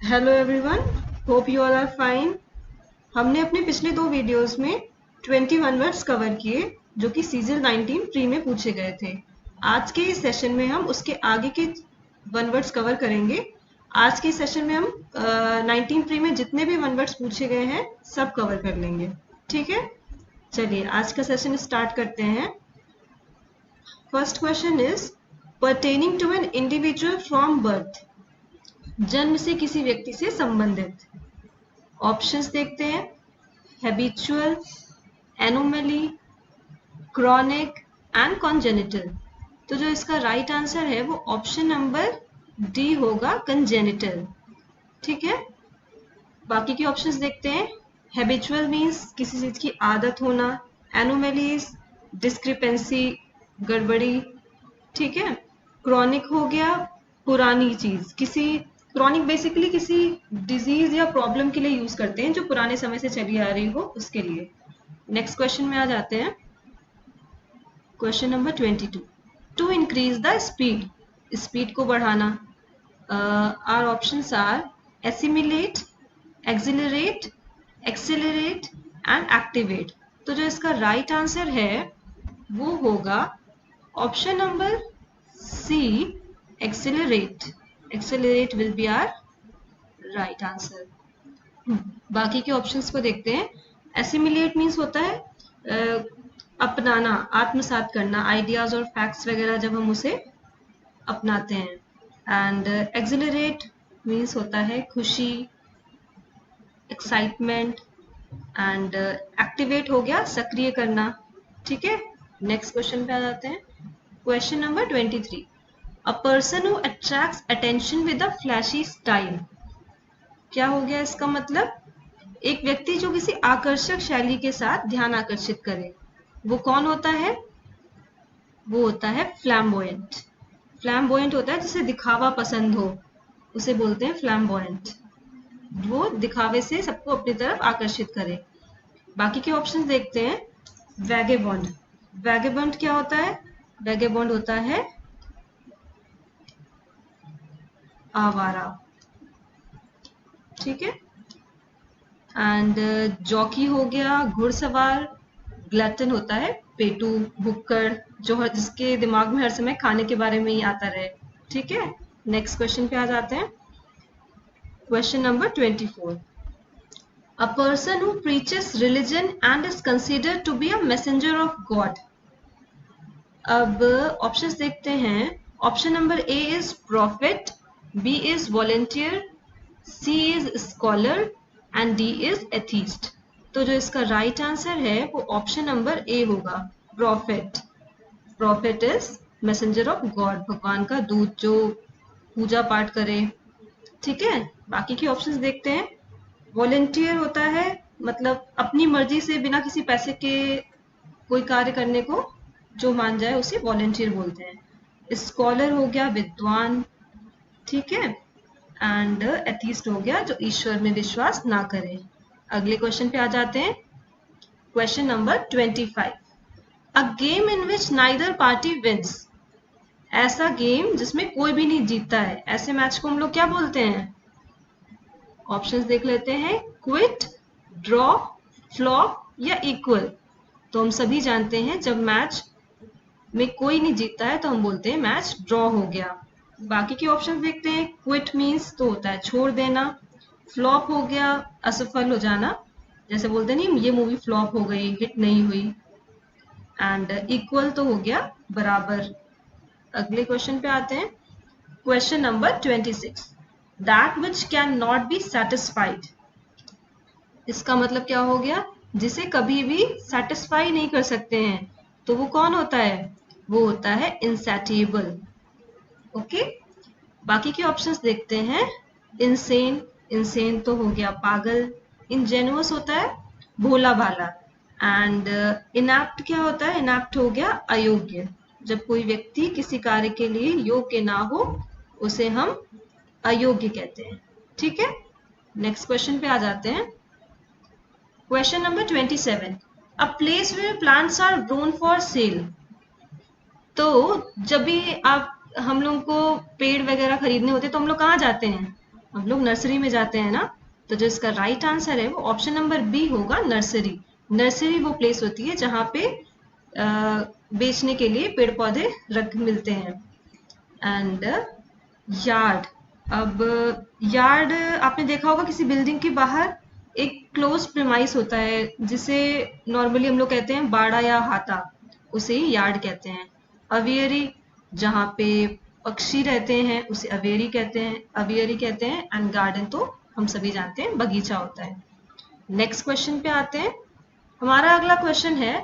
Hello everyone, hope you all are fine. हमने अपने पिछले 2 वीडियोस में 21 वर्ड्स कवर किए जो कि सीजन 19 प्री में पूछे गए थे। आज के इस सेशन में हम उसके आगे के 1 वर्ड्स कवर करेंगे। आज के सेशन में हम 19 प्री में जितने भी 1 वर्ड्स पूछे गए हैं सब कवर कर लेंगे। ठीक है, चलिए आज का सेशन स्टार्ट करते हैं। First question is pertaining to an individual from birth, जन्म से किसी व्यक्ति से संबंधित। ऑप्शंस देखते हैं, habitual, anomaly, chronic and congenital. तो जो इसका राइट आंसर है वो ऑप्शन नंबर डी होगा, कंजेनिटल। ठीक है, बाकी के ऑप्शंस देखते हैं। हैबिचुअल मीन्स किसी चीज की आदत होना, एनोमलीज डिस्क्रिपेंसी, गड़बड़ी। ठीक है, क्रॉनिक हो गया पुरानी चीज, किसी क्रॉनिक बेसिकली किसी डिजीज या प्रॉब्लम के लिए यूज करते हैं जो पुराने समय से चली आ रही हो उसके लिए। नेक्स्ट क्वेश्चन में आ जाते हैं, question number 22। To increase the speed, speed को बढ़ाना। Our options are assimilate, accelerate, accelerate and activate. तो जो इसका राइट आंसर है वो होगा option number C, accelerate. Accelerate will be our right answer. बाकी के ऑप्शंस को देखते हैं। एसिमिलेट मीन्स होता है अपनाना, आत्मसात करना, आइडियाज और फैक्ट्स वगैरह जब हम उसे अपनाते हैं। एंड एक्सेलरेट मीन्स होता है खुशी, एक्साइटमेंट। एंड एक्टिवेट हो गया सक्रिय करना। ठीक है, नेक्स्ट क्वेश्चन पे आ जाते हैं। Question number 23। A person who attracts attention with a flashy style। क्या हो गया इसका मतलब? एक व्यक्ति जो किसी आकर्षक शैली के साथ ध्यान आकर्षित करे, वो कौन होता है? वो होता है फ्लैम्बोयंट। फ्लैम्बोयंट होता है जिसे दिखावा पसंद हो, उसे बोलते हैं फ्लैम्बोयंट। वो दिखावे से सबको अपनी तरफ आकर्षित करे। बाकी के ऑप्शन देखते हैं। वैगेबॉन्ड, वैगेबॉन्ड क्या होता है? वैगेबॉन्ड होता है आवारा। ठीक है, एंड जॉकी हो गया घुड़सवार। ग्लटन होता है पेटू, भुक्कड़, जो जिसके दिमाग में हर समय खाने के बारे में ही आता रहे। ठीक है, नेक्स्ट क्वेश्चन पे आ जाते हैं। Question number 24। A person who preaches religion and is considered to be a messenger of God. अब ऑप्शंस देखते हैं। Option number A is prophet, B is volunteer, C is scholar and D is atheist. तो जो इसका right answer है वो option number ए होगा, profit. Profit is messenger of God, भगवान का दूत जो पूजा पाठ करे। ठीक है, बाकी के ऑप्शंस देखते हैं। वॉलंटियर होता है मतलब अपनी मर्जी से बिना किसी पैसे के कोई कार्य करने को जो मान जाए उसे वॉलंटियर बोलते हैं। स्कॉलर हो गया विद्वान। ठीक है, एंड एथीस्ट हो गया जो ईश्वर में विश्वास ना करे। अगले क्वेश्चन पे आ जाते हैं। Question number 25। A game in which neither party wins. ऐसा गेम जिसमें कोई भी नहीं जीतता है, ऐसे मैच को हम लोग क्या बोलते हैं? ऑप्शंस देख लेते हैं। क्विट, ड्रॉ, फ्लॉप या इक्वल। तो हम सभी जानते हैं जब मैच में कोई नहीं जीतता है तो हम बोलते हैं मैच ड्रॉ हो गया। बाकी के ऑप्शन देखते हैं। क्विट मीन्स तो होता है छोड़ देना, फ्लॉप हो गया असफल हो जाना, जैसे बोलते नहीं ये मूवी फ्लॉप हो गई, हिट नहीं हुई। एंड इक्वल तो हो गया बराबर। अगले क्वेश्चन पे आते हैं। Question number 26। That which can not be satisfied. इसका मतलब क्या हो गया? जिसे कभी भी सेटिस्फाई नहीं कर सकते हैं, तो वो कौन होता है? वो होता है इनसैटिएबल। ओके, बाकी के ऑप्शंस देखते हैं। इनसेन, इनसेन तो हो गया पागल। इनजेनुअस होता है भोला भाला। एंड इनएप्ट क्या होता है? इनएप्ट हो गया अयोग्य। जब कोई व्यक्ति किसी कार्य के लिए योग्य ना हो उसे हम अयोग्य कहते हैं। ठीक है, नेक्स्ट क्वेश्चन पे आ जाते हैं। Question number 27। A place where plants are grown for sale. तो जब भी आप हम लोग को पेड़ वगैरह खरीदने होते तो हम लोग कहाँ जाते हैं? हम लोग नर्सरी में जाते हैं ना, तो जो इसका राइट आंसर है वो ऑप्शन नंबर बी होगा, नर्सरी। नर्सरी वो प्लेस होती है जहाँ पे बेचने के लिए पेड़ पौधे रख मिलते हैं। एंड यार्ड, अब यार्ड आपने देखा होगा किसी बिल्डिंग के बाहर एक क्लोज प्रीमाइस होता है जिसे नॉर्मली हम लोग कहते हैं बाड़ा या हाता, उसे ही यार्ड कहते हैं। अवियरी, जहाँ पे पक्षी रहते हैं उसे अवियरी कहते हैं, अवियरी कहते हैं। एंड गार्डन तो हम सभी जानते हैं बगीचा होता है। नेक्स्ट क्वेश्चन पे आते हैं। हमारा अगला क्वेश्चन है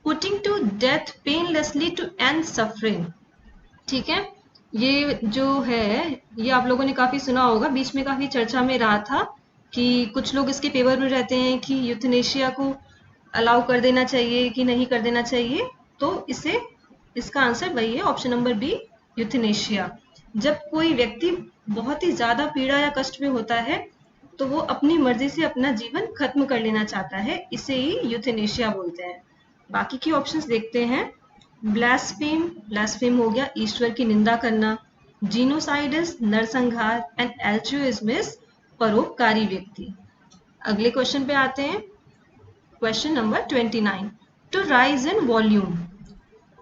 putting to death painlessly to end suffering. ठीक है, ये जो है ये आप लोगों ने काफी सुना होगा, बीच में काफी चर्चा में रहा था कि कुछ लोग इसके फेवर में रहते हैं कि यूथनेशिया को अलाउ कर देना चाहिए कि नहीं कर देना चाहिए। तो इसका आंसर वही है, ऑप्शन नंबर बी, यूथनेशिया। जब कोई व्यक्ति बहुत ही ज्यादा पीड़ा या कष्ट में होता है तो वो अपनी मर्जी से अपना जीवन खत्म कर लेना चाहता है, इसे ही यूथनेशिया बोलते हैं। बाकी की ऑप्शंस देखते हैं। ब्लास्फेम, ब्लास्फेम हो गया ईश्वर की निंदा करना। जीनोसाइडस, नरसंहार। एंड एल्ट्रुइज्म, परोपकारी व्यक्ति। अगले क्वेश्चन पे आते हैं, question number 29, to rise in volume.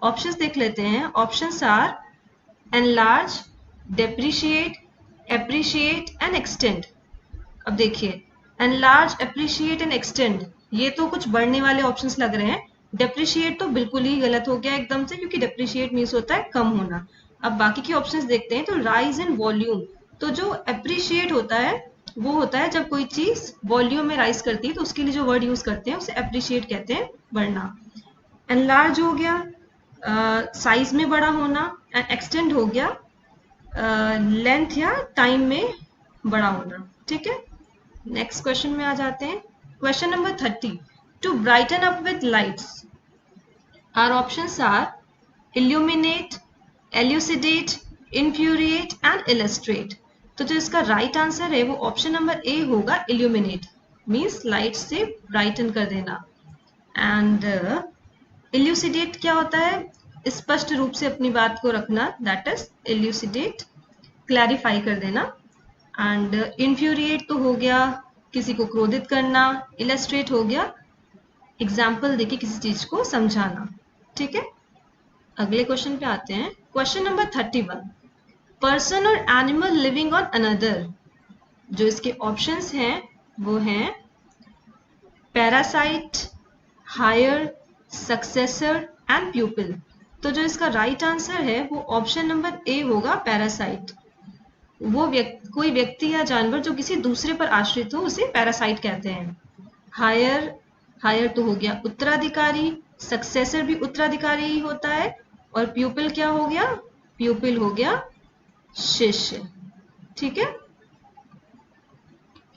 Options देख लेते हैं। Options are enlarge, depreciate, appreciate and extend. अब देखिए, एनलार्ज, एप्रिशिएट एंड एक्सटेंड, ये तो कुछ बढ़ने वाले ऑप्शंस लग रहे हैं। डेप्रिशिएट तो बिल्कुल ही गलत हो गया एकदम से, क्योंकि डेप्रिशिएट मीन्स होता है कम होना। अब बाकी की ऑप्शंस देखते हैं। तो राइज इन वॉल्यूम, तो जो एप्रिशिएट होता है वो होता है जब कोई चीज वॉल्यूम में राइज करती है, तो उसके लिए जो वर्ड यूज करते हैं उसे एप्रिशिएट कहते हैं, बढ़ना। एनलार्ज हो गया साइज में बड़ा होना। एंड एक्सटेंड हो गया लेंथ या टाइम में बड़ा होना। ठीक है, नेक्स्ट क्वेश्चन में आ जाते हैं। Question number 30, to brighten up with lights. Our options are illuminate, elucidate, infuriate and illustrate. तो जो इसका राइट आंसर है वो ऑप्शन नंबर ए होगा, इल्यूमिनेट, मीन्स लाइट से ब्राइटन कर देना। एंड इल्यूसिडेट क्या होता है, स्पष्ट रूप से अपनी बात को रखना, दैट इज इल्यूसिडेट, क्लैरिफाई कर देना। एंड इन्फ्यूरिएट तो हो गया किसी को क्रोधित करना। इलस्ट्रेट हो गया एग्जाम्पल देके किसी चीज को समझाना। ठीक है, अगले क्वेश्चन पे आते हैं। क्वेश्चन नंबर 31, पर्सन और एनिमल लिविंग ऑन अनदर। जो इसके ऑप्शंस हैं वो हैं parasite, hire, successor and pupil. तो जो इसका राइट आंसर है वो ऑप्शन नंबर ए होगा, पैरासाइट। वो कोई व्यक्ति या जानवर जो किसी दूसरे पर आश्रित हो उसे पैरासाइट कहते हैं। हायर, हायर तो हो गया उत्तराधिकारी, सक्सेसर भी उत्तराधिकारी ही होता है। और प्यूपिल क्या हो गया, प्यूपिल हो गया शिष्य। ठीक है,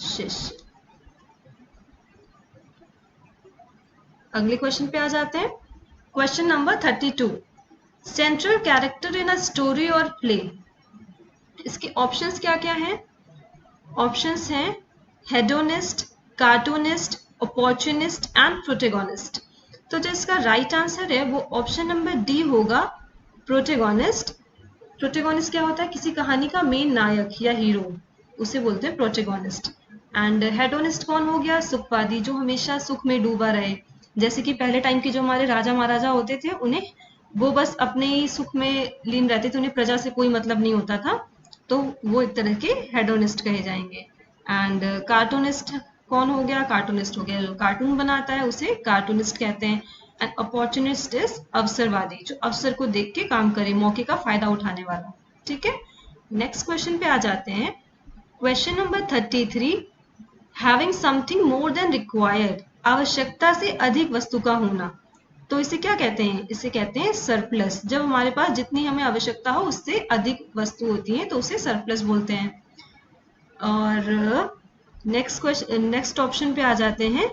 शिष्य। अगले क्वेश्चन पे आ जाते हैं। Question number 32, central character in a story और प्ले। इसके ऑप्शंस क्या क्या हैं? ऑप्शंस हैं hedonist, cartoonist, opportunist and protagonist. तो जो इसका राइट आंसर है वो ऑप्शन नंबर डी होगा, प्रोटेगोनिस्ट। प्रोटेगोनिस्ट क्या होता है, किसी कहानी का मेन नायक या हीरो, उसे बोलते हैं प्रोटेगोनिस्ट। एंड हेडोनिस्ट कौन हो गया, सुखवादी, जो हमेशा सुख में डूबा रहे। जैसे कि पहले टाइम के जो हमारे राजा महाराजा होते थे, उन्हें वो बस अपने ही सुख में लीन रहते थे, उन्हें प्रजा से कोई मतलब नहीं होता था, तो वो एक तरह के हेडोनिस्ट कहे जाएंगे। एंड कार्टूनिस्ट कौन हो गया, कार्टूनिस्ट हो गया जो कार्टून बनाता है उसे कार्टूनिस्ट कहते हैं। एंड अपॉर्चुनिस्ट इज अवसरवादी, जो अवसर को देख के काम करे, मौके का फायदा उठाने वाला। ठीक है, नेक्स्ट क्वेश्चन पे आ जाते हैं। Question number 33, having something more than required, आवश्यकता से अधिक वस्तु का होना। तो इसे क्या कहते हैं, इसे कहते हैं सरप्लस। जब हमारे पास जितनी हमें आवश्यकता हो उससे अधिक वस्तु होती है तो उसे सरप्लस बोलते हैं। और नेक्स्ट ऑप्शन पे आ जाते हैं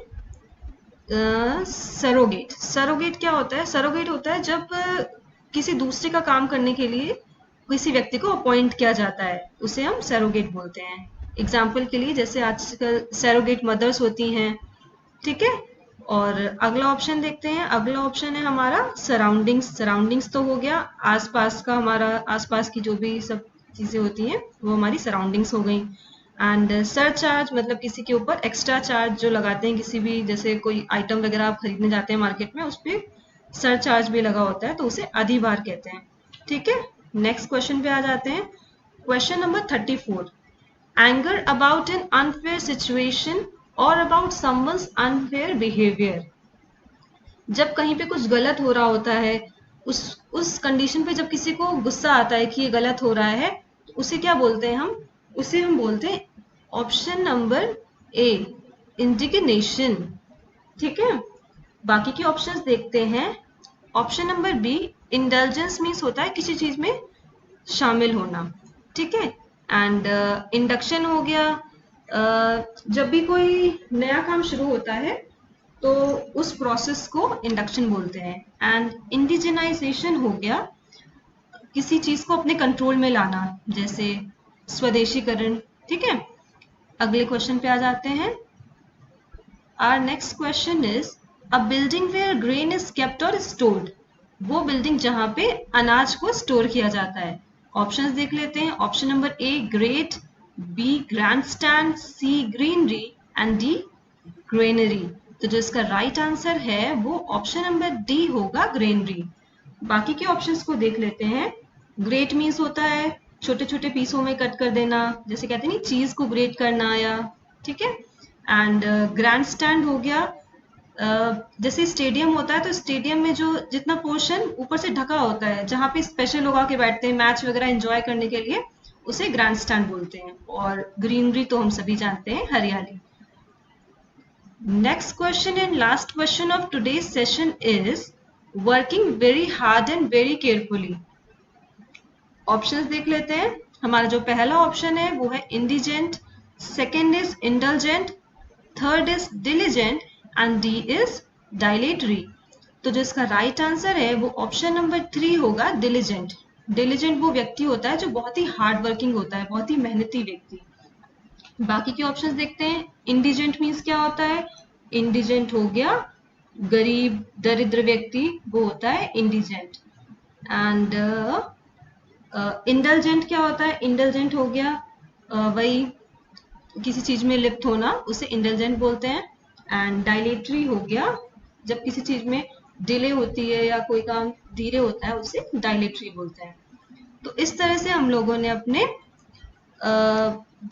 सरोगेट। सरोगेट क्या होता है, सरोगेट होता है जब किसी दूसरे का काम करने के लिए किसी व्यक्ति को अपॉइंट किया जाता है, उसे हम सरोगेट बोलते हैं। एग्जाम्पल के लिए जैसे आजकल सरोगेट मदर्स होती हैं। ठीक है, और अगला ऑप्शन देखते हैं। अगला ऑप्शन है हमारा सराउंडिंग्स। सराउंडिंग्स तो हो गया आसपास का, हमारा आसपास की जो भी सब चीजें होती हैं वो हमारी सराउंडिंग्स हो गई। एंड सरचार्ज मतलब किसी के ऊपर एक्स्ट्रा चार्ज जो लगाते हैं, किसी भी जैसे कोई आइटम वगैरह आप खरीदने जाते हैं मार्केट में, उस पर सरचार्ज भी लगा होता है तो उसे अधिभार कहते हैं। ठीक है, नेक्स्ट क्वेश्चन पे आ जाते हैं। Question number 34, anger about an unfair situation और अबाउट समवन्स अनफेयर बिहेवियर। जब कहीं पे कुछ गलत हो रहा होता है, उस कंडीशन पे जब किसी को गुस्सा आता है कि ये गलत हो रहा है, तो उसे क्या बोलते हैं हम? उसे हम बोलते हैं ऑप्शन नंबर ए, इंडिग्नेशन। ठीक है, बाकी के ऑप्शंस देखते हैं। Option number B, indulgence means होता है किसी चीज में शामिल होना। ठीक है, एंड इंडक्शन हो गया, जब भी कोई नया काम शुरू होता है तो उस प्रोसेस को इंडक्शन बोलते हैं। एंड इंडिजिनाइजेशन हो गया, किसी चीज को अपने कंट्रोल में लाना, जैसे स्वदेशीकरण। ठीक है, अगले क्वेश्चन पे आ जाते हैं। Our next question is a building where grain is kept और स्टोर्ड। वो बिल्डिंग जहां पे अनाज को स्टोर किया जाता है। ऑप्शंस देख लेते हैं। Option number A great, B grand stand, C greenery and D granary. तो जो इसका राइट आंसर है वो ऑप्शन नंबर डी होगा, ग्रेनरी। बाकी के ऑप्शंस को देख लेते हैं। ग्रेट मीन्स होता है छोटे छोटे पीसों में कट कर देना, जैसे कहते हैं नहीं चीज को ग्रेट करना या। ठीक है, एंड ग्रैंड स्टैंड हो गया, जैसे स्टेडियम होता है तो स्टेडियम में जो जितना पोर्शन ऊपर से ढका होता है, जहाँ पे स्पेशल लोग आके बैठते हैं मैच वगैरह एंजॉय करने के लिए, उसे ग्रैंड स्टैंड बोलते हैं। और ग्रीनरी तो हम सभी जानते हैं, हरियाली। Next question and last question of today's session is working very hard and very carefully. Options देख लेते हैं। हमारा जो पहला ऑप्शन है वो है indigent, second is indulgent, third is diligent and D is dilatory. तो जो इसका राइट आंसर है वो ऑप्शन नंबर 3 होगा, डिलीजेंट। डिलीजेंट वो व्यक्ति होता है जो बहुत ही हार्ड वर्किंग होता है, बहुत ही मेहनती व्यक्ति। बाकी के ऑप्शंस देखते हैं। इंडिजेंट मीन्स क्या होता है? इंडिजेंट हो गया गरीब दरिद्र व्यक्ति, वो होता है इंडिजेंट। एंड इंडल्जेंट क्या होता है? इंडल्जेंट हो गया वही किसी चीज में लिप्त होना, उसे इंडल्जेंट बोलते हैं। एंड डायलेटरी हो गया जब किसी चीज में डिले होती है या कोई काम धीरे होता है, उसे डायलेटरी बोलते हैं। तो इस तरह से हम लोगों ने अपने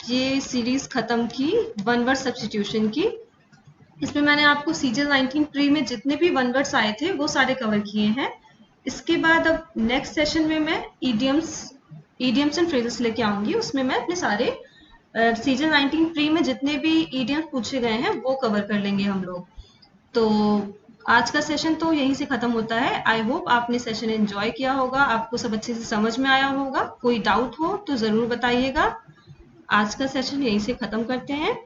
ये सीरीज खत्म की वन वर्ड सब्स्टिट्यूशन की। इसमें मैंने आपको सीजन 19 प्री में जितने भी वन वर्ड्स आए थे वो सारे कवर किए हैं। इसके बाद अब नेक्स्ट सेशन में मैं इडियम्स एंड फ्रेजेस लेके आऊंगी। उसमें मैं अपने सारे सीजन 19 प्री में जितने भी इडियम्स पूछे गए हैं वो कवर कर लेंगे हम लोग। तो आज का सेशन तो यहीं से खत्म होता है। आई होप आपने सेशन एंजॉय किया होगा, आपको सब अच्छे से समझ में आया होगा। कोई डाउट हो तो जरूर बताइएगा। आज का सेशन यहीं से खत्म करते हैं।